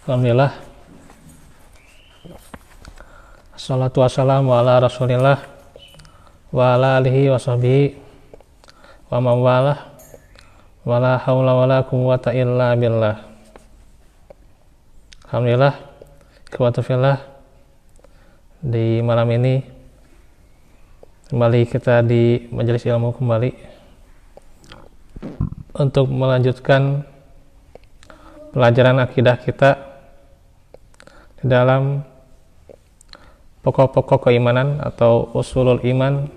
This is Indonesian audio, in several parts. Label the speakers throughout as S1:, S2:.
S1: Alhamdulillah. Assalatu wassalamu ala rasulillah wa ala alihi wa sahbihi wa mawalah wa la hawla wa la quwwata illa billah. Alhamdulillah, ikhwatu fillah, di malam ini kembali kita di majelis ilmu kembali untuk melanjutkan pelajaran akidah kita di dalam pokok-pokok keimanan atau usulul iman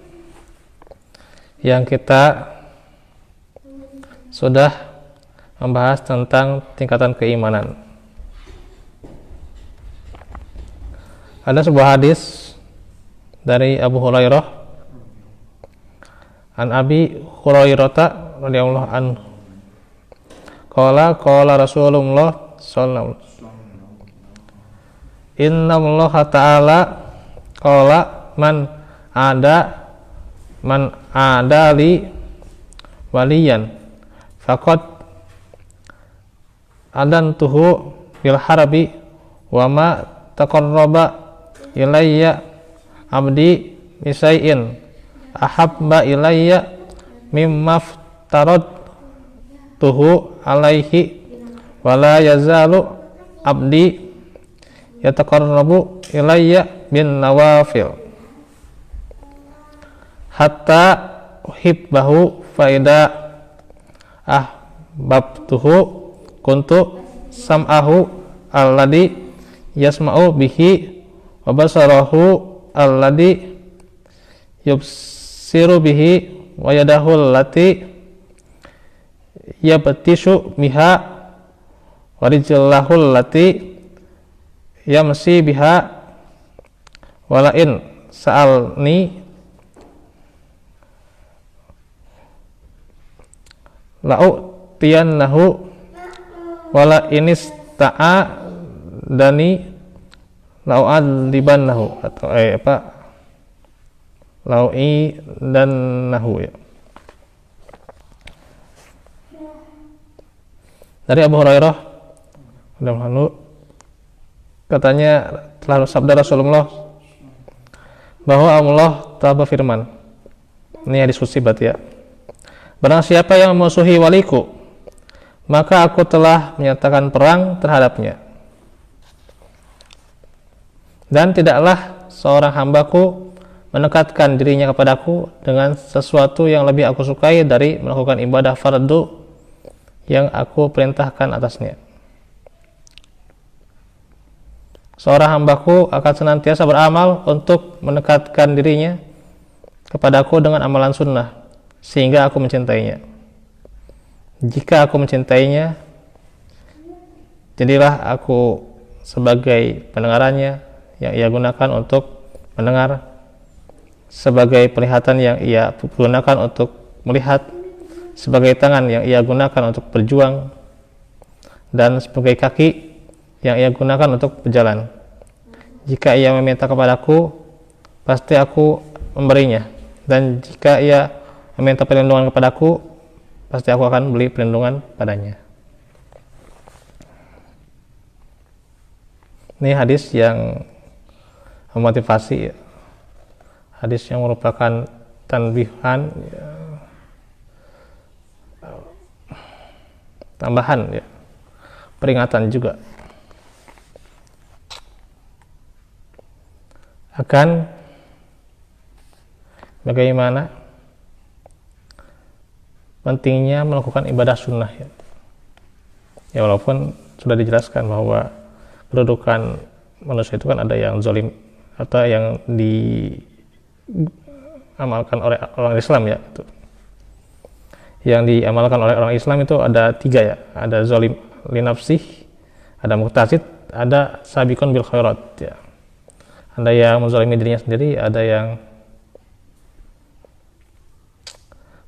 S1: yang kita sudah membahas tentang tingkatan keimanan. Ada sebuah hadis dari Abu Hurairah, an Abi Hurairah radhiyallahu anhu, qala Rasulullah sallallahu alaihi wasallam, inna Allah ta'ala qala man ada li waliyan faqad adantuhu bil harbi wa ma taqarraba ilayya abdi bisai'in ahabba ilayya mimma aftaradtuhu alaihi wa la yazalu abdi yataqarrabu ilayya bin nawafil hatta uhibbahu faida ahbabtuhu kuntu sam'ahu alladhi yasma'u bihi wa basarahu alladhi yubsiru bihi wa yadahu allati yabtishu biha wa rijlahu allati yamsi biha walain sa'alni la'utiyannahu wala inista'a dani la'u'adzibannahu atau lau'i dan nahu ya. Dari Abu Hurairah katanya telah sabda Rasulullah bahwa Allah telah berfirman, ini hadis qudsi berarti ya, barang siapa yang memusuhi waliku maka aku telah menyatakan perang terhadapnya, dan tidaklah seorang hambaku mendekatkan dirinya kepadaku dengan sesuatu yang lebih aku sukai dari melakukan ibadah fardu yang aku perintahkan atasnya. Seorang hambaku akan senantiasa beramal untuk mendekatkan dirinya kepadaku dengan amalan sunnah sehingga aku mencintainya. Jika aku mencintainya, jadilah aku sebagai pendengarannya yang ia gunakan untuk mendengar, sebagai penglihatan yang ia gunakan untuk melihat, sebagai tangan yang ia gunakan untuk berjuang, dan sebagai kaki yang ia gunakan untuk berjalan. Jika ia meminta kepadaku, pasti aku memberinya, dan jika ia meminta perlindungan kepadaku, pasti aku akan beri perlindungan padanya. Ini hadis yang memotivasi, hadis yang merupakan tanbihan, tambahan ya, peringatan juga akan bagaimana pentingnya melakukan ibadah sunnah ya. Ya, walaupun sudah dijelaskan bahwa kedudukan manusia itu kan ada yang zalim atau yang diamalkan oleh orang Islam ya, itu yang diamalkan oleh orang Islam itu ada 3 ya, ada zalim li nafsih, ada muqtasid, ada sabiqun bil khairat ya. Ada yang menzalimi dirinya sendiri, ada yang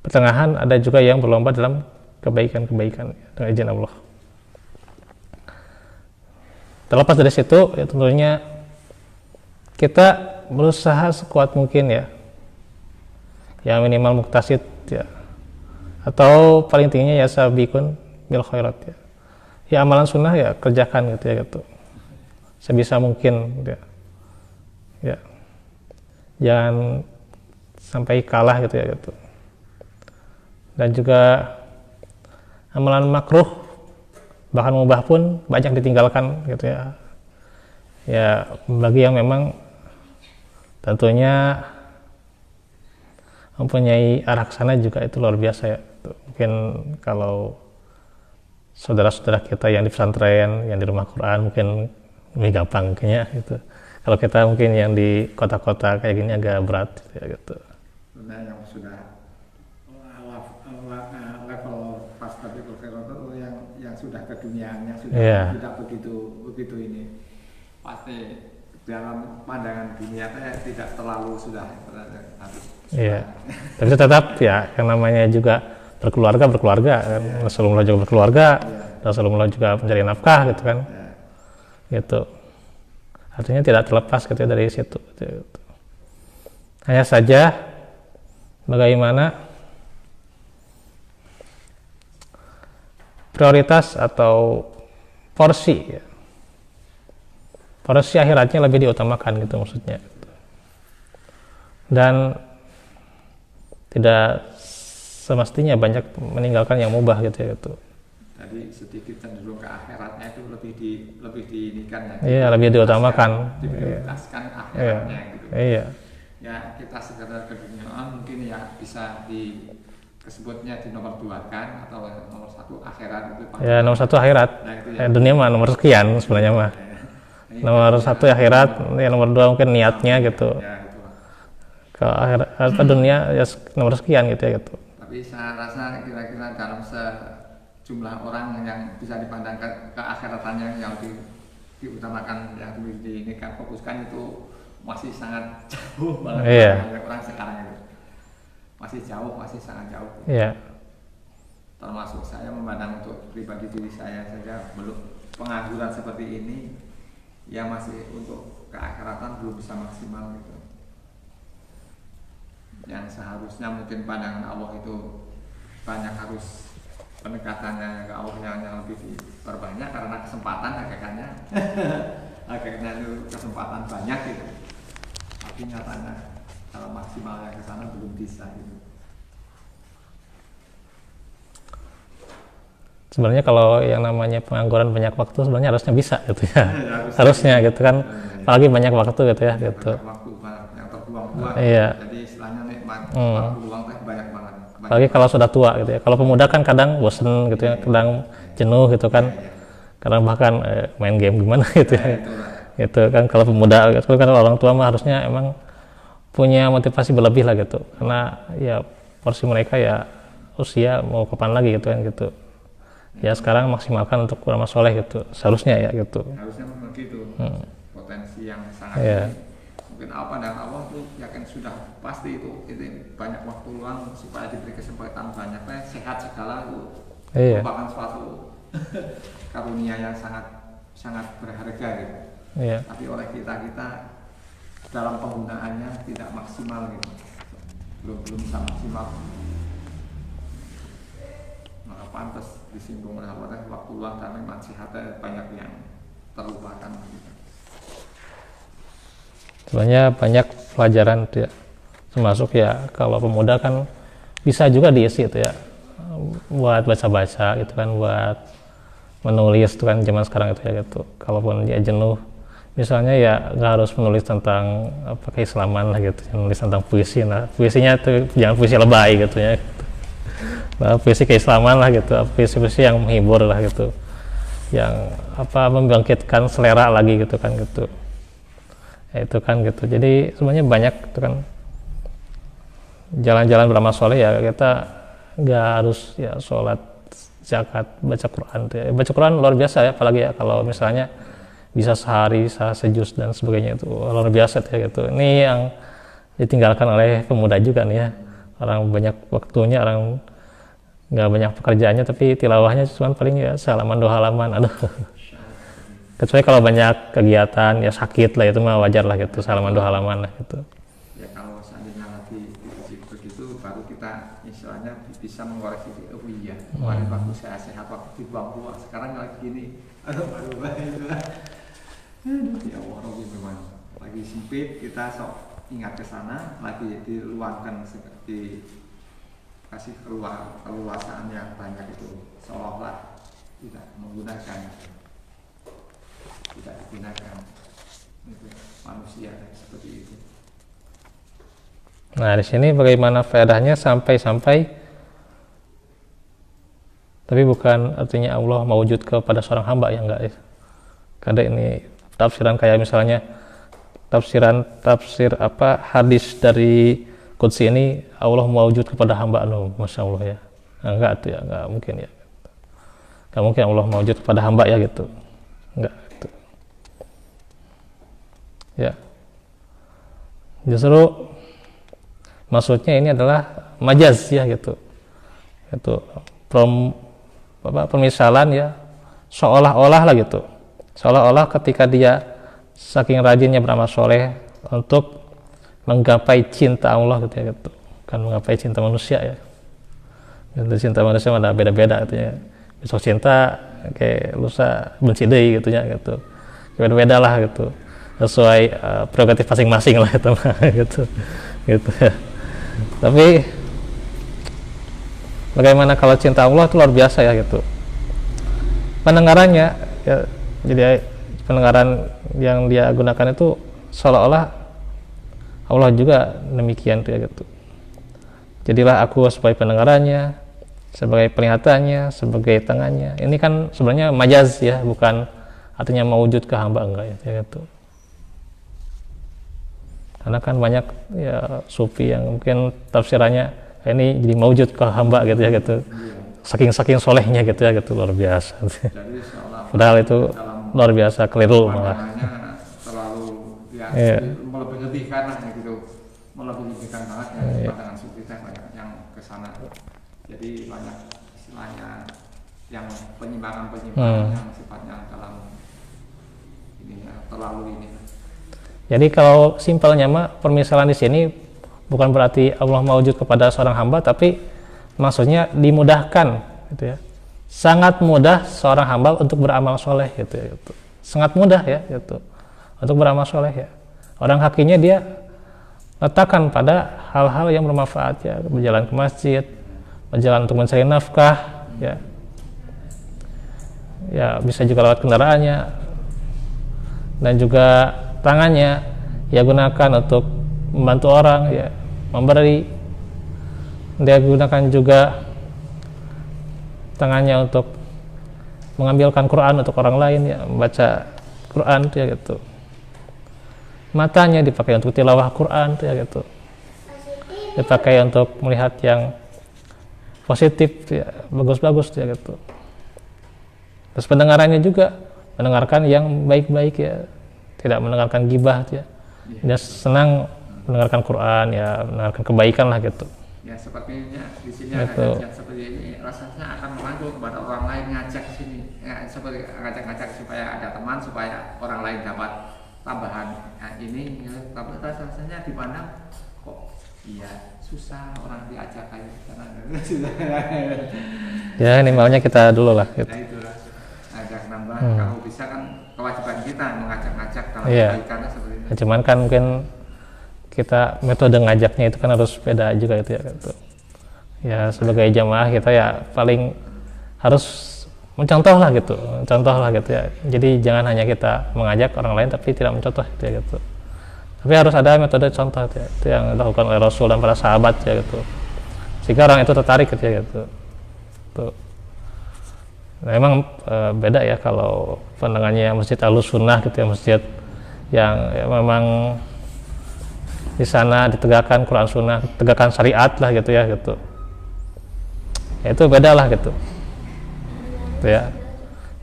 S1: pertengahan, ada juga yang berlomba dalam kebaikan-kebaikan dengan izin Allah. Terlepas dari situ ya, tentunya kita berusaha sekuat mungkin ya, yang minimal muqtasid ya, atau paling tingginya ya sabiqun bil khairat ya. Ya amalan sunnah ya kerjakan gitu ya gitu. sebisa mungkin gitu ya. Jangan sampai kalah gitu ya gitu. Dan juga amalan makruh bahkan mubah pun banyak ditinggalkan gitu ya. Ya bagi yang memang tentunya mempunyai arah ke sana juga itu luar biasa ya. Mungkin kalau saudara-saudara kita yang di pesantren, yang di rumah Quran mungkin lebih gampang kayaknya gitu. Kalau kita mungkin yang di kota-kota kayak gini agak berat gitu ya gitu.
S2: Nah, yang sudah level pas tapi kalau yang sudah keduniaan, yang sudah tidak begitu ini pasti dalam pandangan dunia tidak terlalu sudah harus.
S1: Iya. Tapi tetap ya yang namanya juga berkeluarga kan. Rasulullah juga berkeluarga, Rasulullah juga mencari nafkah gitu kan. Gitu. Artinya tidak terlepas gitu ya dari situ. Gitu. Hanya saja bagaimana prioritas atau porsi ya. Porsi akhiratnya lebih diutamakan gitu maksudnya. Dan tidak semestinya banyak meninggalkan yang mubah gitu ya gitu.
S2: Jadi sedikit cenderung ke akhiratnya itu lebih diinikan ya.
S1: Iya, lebih diutamakan.
S2: Diprioritaskan akhiratnya gitu.
S1: Iya.
S2: Ya kita sekedar keduniaan mungkin ya bisa disebutnya di nomor 2 kan atau nomor 1 akhirat itu.
S1: Ya nomor 1 akhirat. Nah, itu ya. Dunia mah nomor sekian sebenarnya mah. Nomor 1 akhirat, ya nomor 2 mungkin niatnya gitu.
S2: Ya, gitu.
S1: Ke akhirat atau dunia ya nomor sekian gitu ya gitu.
S2: Tapi saya rasa kira-kira dalam sejumlah orang yang bisa dipandang ke akhiratannya yang diutamakan, yang diinikan fokuskan itu masih sangat jauh banget.
S1: Iya.
S2: Orang sekarang itu masih sangat jauh.
S1: Iya.
S2: Termasuk saya memandang untuk pribadi diri saya saja belum pengangguran seperti ini ya masih untuk keakhiratan belum bisa maksimal gitu. Yang seharusnya mungkin pandangan Allah itu banyak harus pendekatannya ke Allah yang lebih diperbanyak karena kesempatan hakikatnya itu kesempatan banyak gitu. Tapi nyatanya kalau maksimalnya ke sana belum bisa gitu.
S1: Sebenarnya kalau yang namanya pengangguran banyak waktu sebenarnya harusnya bisa gitu ya. Harusnya gitu kan. Apalagi banyak waktu gitu ya gitu.
S2: Banyak waktu yang terbuang-buang.
S1: Iya.
S2: Jadi istilahnya nikmat waktu luang banyak banget.
S1: Apalagi kalau sudah tua gitu ya. Kalau pemuda kan kadang bosen gitu ya, kadang jenuh gitu kan. Kadang bahkan main game gimana gitu ya. Gitu kan kalau pemuda gitu kan, orang tua mah harusnya emang punya motivasi berlebih lah gitu. Karena ya porsi mereka ya usia mau kapan lagi gitu kan gitu. Ya sekarang maksimalkan untuk beramal soleh gitu, seharusnya ya gitu.
S2: Harusnya begitu. Potensi yang sangat mungkin apa dan Allah tuh yakin sudah pasti itu banyak waktu luang supaya diberi kesempatan banyak sehat segala itu merupakan suatu karunia yang sangat berharga gitu. Tapi oleh kita dalam penggunaannya tidak maksimal gitu, belum bisa maksimal. Maka pantas disinggung oleh Allah waktu luang dan memang sehatnya banyak yang terlupakan gitu.
S1: Sebenarnya banyak pelajaran ya, termasuk ya kalau pemuda kan bisa juga diisi itu ya buat baca-baca gitu kan, buat menulis itu kan zaman sekarang itu ya gitu. Kalaupun dia jenuh misalnya ya nggak harus menulis tentang apa keislaman lah gitu, menulis tentang puisi. Nah puisinya tuh jangan puisi lebay gitu ya gitu. Nah, puisi keislaman lah gitu, puisi-puisi yang menghibur lah gitu, yang apa membangkitkan selera lagi gitu kan gitu. Ya, itu kan gitu. Jadi sebenarnya banyak itu kan jalan-jalan beramal soleh ya, kita nggak harus ya sholat, zakat, baca Quran. Ya. Baca Quran luar biasa ya, apalagi ya kalau misalnya bisa sehari, sejuz dan sebagainya itu luar biasa ya gitu. Ini yang ditinggalkan oleh pemuda juga nih ya. Orang banyak waktunya, orang nggak banyak pekerjaannya, tapi tilawahnya cuma paling ya sehalaman 2 halaman. Aduh. Kecuali kalau banyak kegiatan ya sakit lah, itu mah wajar lah gitu, sehalaman 2 halaman lah gitu.
S2: Ya kalau seandainya lagi begitu baru kita istilahnya bisa mengoreksi iya waktu saya sehat waktu dibuang-buang, sekarang lagi gini aduh baru Ya Allah, Robi memang lagi sempit, kita sok ingat ke sana, lagi diluangkan seperti kasih keluasaan yang banyak itu seolah-olah tidak digunakan itu manusia seperti itu.
S1: Nah, di sini bagaimana faedahnya sampai-sampai, tapi bukan artinya Allah mewujud kepada seorang hamba, ya enggak ya. Karena ini tafsiran kayak misalnya tafsir hadis dari Qudsi ini, Allah mewujud kepada hamba, Masya Allah ya. Nah, enggak tuh ya, enggak mungkin ya. Enggak mungkin Allah mewujud kepada hamba ya gitu. Enggak gitu. Ya. Justru maksudnya ini adalah majaz ya gitu. Itu permisalan ya, seolah-olah lah gitu. Seolah-olah ketika dia saking rajinnya beramal soleh untuk menggapai cinta Allah gitu ya gitu. Kan menggapai cinta manusia ya. Gitu, cinta manusia ada beda-beda gitu ya. Besok cinta kayak lusa benci deui gitu ya gitu. Beda-beda lah gitu. Sesuai prerogatif masing-masing lah itu gitu. Gitu ya. Tapi bagaimana kalau cinta Allah itu luar biasa ya gitu. Pendengarannya ya, jadi pendengaran yang dia gunakan itu seolah-olah Allah juga demikian tuh ya gitu. Jadilah aku sebagai pendengarannya, sebagai penglihatannya, sebagai tangannya. Ini kan sebenarnya majaz ya, bukan artinya mewujud ke hamba, enggak ya gitu. Karena kan banyak ya sufi yang mungkin tafsirannya ini jadi mewujud ke hamba gitu ya gitu. Saking solehnya gitu ya gitu, luar biasa.
S2: Jadi
S1: Padahal itu luar biasa, keliru malah.
S2: Terlalu ya, melebih-lebihkan lah gitu, melebih-lebihkan banget ya pandangan sufi teh banyak yang kesana. Jadi banyak istilahnya yang penyimpangan yang sifatnya dalam ini ya, terlalu ini.
S1: Jadi kalau simpelnya mah permisalan di sini bukan berarti Allah mewujud kepada seorang hamba, tapi maksudnya dimudahkan gitu ya. Sangat mudah seorang hamba untuk beramal soleh gitu ya gitu. Sangat mudah ya gitu untuk beramal soleh ya. Orang hakinya dia letakkan pada hal-hal yang bermanfaat ya, berjalan ke masjid, berjalan untuk mencari nafkah ya. Ya bisa juga lewat kendaraannya, dan juga tangannya ya gunakan untuk membantu orang ya, memberi. Dia gunakan juga tangannya untuk mengambilkan Quran untuk orang lain ya, membaca Quran tuh ya gitu. Matanya dipakai untuk tilawah Quran tuh ya gitu. Dipakai untuk melihat yang positif tuh ya, bagus-bagus tuh ya gitu. Terus pendengarannya juga mendengarkan yang baik-baik ya, tidak mendengarkan gibah ya. Dia senang mendengarkan Quran ya, mendengarkan kebaikan lah gitu.
S2: Ya sepertinya di sini ada yang seperti ini rasanya akan merangkul kepada orang lain, ngajak sini ya, seperti ngajak-ngajak supaya ada teman, supaya orang lain dapat tambahan ini ya, tapi rasanya dipandang kok iya susah orang diajak kayak karena
S1: ya ini maunya kita dulu lah gitu.
S2: Nah itulah ngajak nambah, kalau bisa kan kewajiban kita mengajak-ngajak dalam kebaikannya seperti itu.
S1: Cuman kan mungkin kita metode ngajaknya itu kan harus beda juga itu ya gitu. Ya sebagai jamaah kita ya paling harus mencontoh lah gitu, ya. Jadi jangan hanya kita mengajak orang lain tapi tidak mencontoh gitu ya gitu. Tapi harus ada metode contoh gitu ya, itu yang dilakukan oleh Rasul dan para sahabat ya gitu. Sehingga orang itu tertarik gitu ya gitu. Tuh. Nah, emang beda ya kalau pandangannya masjid Ahlussunnah gitu ya, masjid yang ya, memang di sana ditegakkan Quran Sunnah, tegakkan syariat lah gitu ya gitu. Ya, itu beda lah gitu. Gitu ya.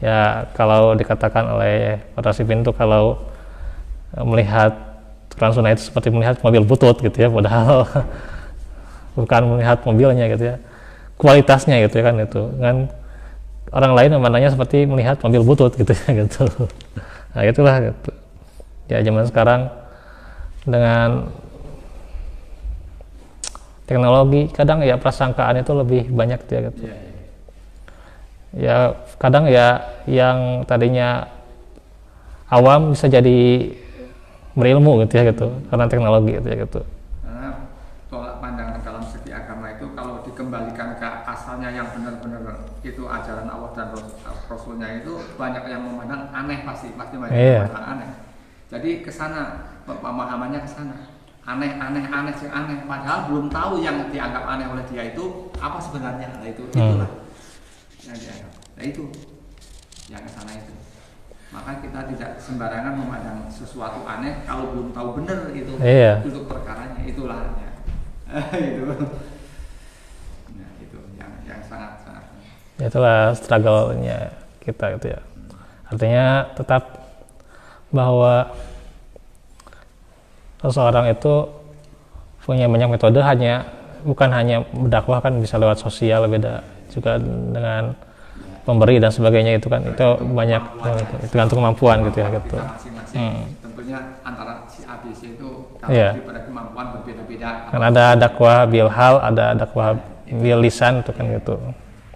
S1: Ya kalau dikatakan oleh para sipin itu kalau melihat Quran Sunnah itu seperti melihat mobil butut gitu ya, padahal bukan melihat mobilnya gitu ya. Kualitasnya gitu ya kan itu. Kan orang lain memandangnya seperti melihat mobil butut gitu ya gitu. Nah, itulah gitu. Ya zaman sekarang dengan teknologi kadang ya prasangkaan itu lebih banyak gitu ya gitu. Ya kadang ya yang tadinya awam bisa jadi berilmu gitu ya gitu karena teknologi gitu ya gitu.
S2: Karena tolak pandangan dalam segi agama itu kalau dikembalikan ke asalnya yang benar-benar itu ajaran Allah dan Rasulnya itu banyak yang memandang aneh, pasti banyak yang memandang aneh. Jadi kesana pemahamannya kesana aneh padahal belum tahu yang dianggap aneh oleh dia itu apa sebenarnya. Nah itulah yang dianggap. Nah itu yang kesana itu. Maka kita tidak sembarangan memandang sesuatu aneh kalau belum tahu benar itu duduk perkaranya. Itulah ya. Itu. Nah itu yang sangat
S1: itulah struggle-nya kita gitu ya. Artinya tetap bahwa seseorang itu punya banyak metode, bukan hanya berdakwah kan bisa lewat sosial, beda juga dengan pemberi dan sebagainya itu kan itu banyak tergantung kemampuan gitu ya gitu.
S2: Tentunya antara si A B C itu pada kemampuan berbeda-beda.
S1: Kan ada dakwah bil hal, ada dakwah bil lisan itu kan gitu.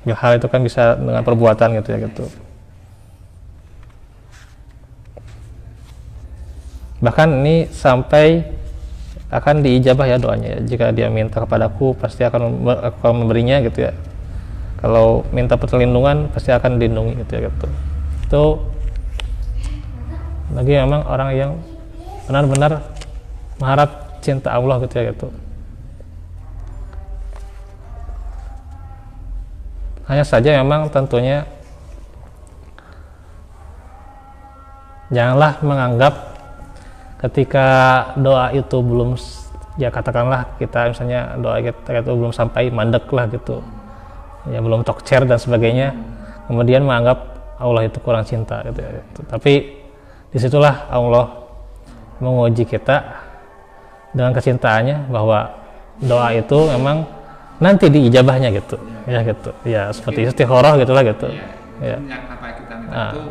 S1: Bil hal itu kan bisa dengan perbuatan gitu ya gitu. Bahkan ini sampai akan diijabah ya doanya ya. Jika dia minta kepadaku pasti akan memberinya gitu ya. Kalau minta perlindungan pasti akan dilindungi gitu ya gitu. Itu lagi memang orang yang benar-benar mengharap cinta Allah gitu ya gitu. Hanya saja memang tentunya janganlah menganggap ketika doa itu belum, ya katakanlah kita misalnya doa kita itu belum sampai mandek lah gitu ya, belum tokcer dan sebagainya, kemudian menganggap Allah itu kurang cinta gitu ya gitu. Tapi disitulah Allah menguji kita dengan kecintaannya bahwa doa itu memang nanti diijabahnya gitu ya gitu ya, seperti istikharah gitulah gitu ya.
S2: Yang apa kita minta itu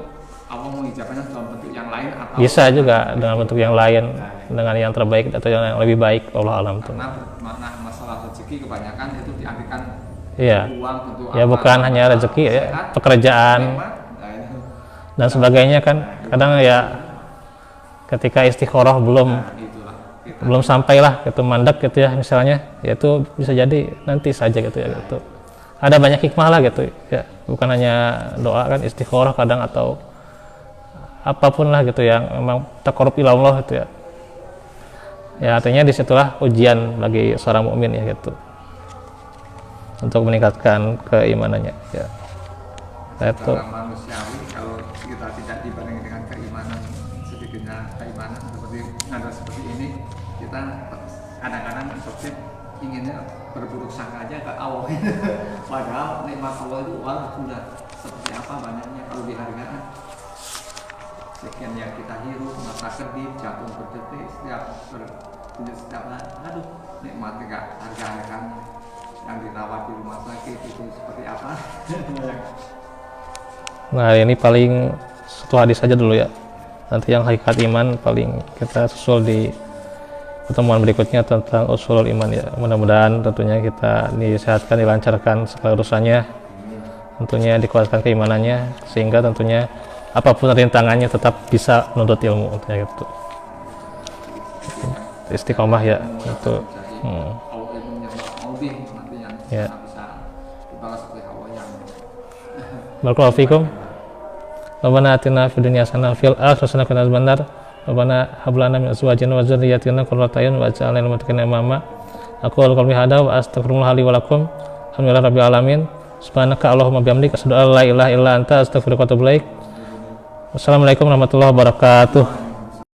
S2: Allah mengijabahnya dalam bentuk yang lain atau
S1: bisa juga dengan bentuk yang lain, dengan yang terbaik atau yang lebih baik, Allah alam tuh.
S2: Karena masalah rezeki kebanyakan itu diartikan uang, bentuk
S1: ya bukan hanya rezeki ya, pekerjaan dan sebagainya kan kadang ya ketika istikharah belum sampailah gitu mandek gitu ya misalnya, ya itu bisa jadi nanti saja gitu ya gitu. Ada banyak hikmah lah gitu ya, bukan hanya doa kan, istikharah kadang atau apapun lah gitu yang memang taqarrub ila Allah gitu ya. Ya artinya disitulah ujian bagi seorang mukmin ya gitu, untuk meningkatkan keimanannya ya. Itu
S2: manusiawi kalau kita tidak dibarengi dengan keimanan, sedikitnya keimanan seperti ini, kita kadang-kadang inginnya berburuk sangka aja ke Allah. Padahal nikmat Allah itu sudah seperti apa banyaknya kalau dihargai. Sekian yang kita hirup, mata kedip, jantung berdetik, setiap aduh nikmat enggak harga-harganya. Yang dirawat di rumah sakit itu seperti apa?
S1: Nah ini paling satu hadis saja dulu ya, nanti yang hakikat iman paling kita susul di pertemuan berikutnya tentang usulul iman ya. Mudah-mudahan tentunya kita disehatkan, dilancarkan segala urusannya, tentunya dikuatkan keimanannya, sehingga tentunya apapun rintangannya tetap bisa menuntut ilmu ya gitu. Istiqomah ya itu. Ya. Barakallahu fikum. Rabbana atina fid dunya hasanah fil akhirati hasanah wa qina adzabannar. Rabbana hab lana min azwajina wa dzurriyyatina qurrata a'yun waj'alna lil muttaqina imama. Aqulu qouli hadza wa astaghfirullah li wa lakum. Alhamdulillahi rabbil alamin. Subhanaka Allahumma bihamdika asyhadu an la ilaha illa anta astaghfiruka wa atubu ilaik. Wassalamualaikum warahmatullahi wabarakatuh.